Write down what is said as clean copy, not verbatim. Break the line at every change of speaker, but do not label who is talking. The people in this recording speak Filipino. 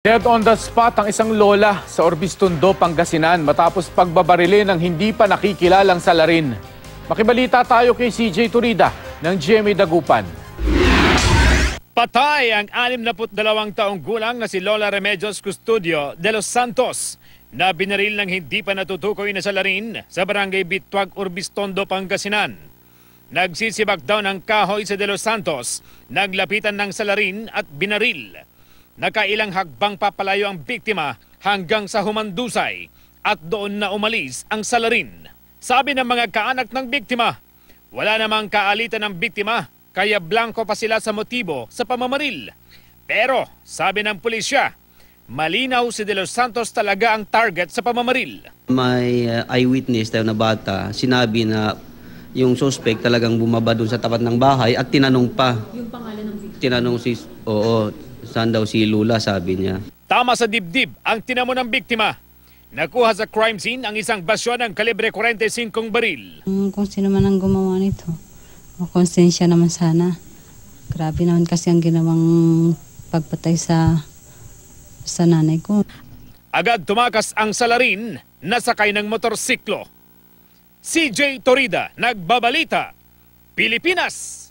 Dead on the spot ang isang lola sa Orbistondo, Pangasinan matapos pagbabarili ng hindi pa nakikilalang salarin. Makibalita tayo kay CJ Turida ng GMA Dagupan.
Patay ang 62 taong gulang na si Lola Remedios Custodio de los Santos na binaril ng hindi pa natutukoy na salarin sa barangay Bitwag, Orbistondo, Pangasinan. Nagsisibak daw ng kahoy sa de los Santos, naglapitan ng salarin at binaril. Nakailang hagbang papalayo ang biktima hanggang sa humandusay at doon na umalis ang salarin. Sabi ng mga kaanak ng biktima, wala namang kaalitan ng biktima kaya blanco pa sila sa motibo sa pamamaril. Pero sabi ng pulisya, malinaw si De Los Santos talaga ang target sa pamamaril.
May eyewitness tayo na bata, sinabi na yung suspect talagang bumaba doon sa tapat ng bahay at tinanong pa.
Yung pangalan ng victim?
Tinanong saan daw si Lula, sabi niya.
Tama sa dibdib ang tinamo ng biktima. Nakuha sa crime scene ang isang basyon ng kalibre 45 baril.
Kung sino man ang gumawa nito, makonsensya naman sana. Grabe naman kasi ang ginawang pagpatay sa nanay ko.
Agad tumakas ang salarin na sakay ng motorsiklo. CJ Torida, Nagbabalita, Pilipinas.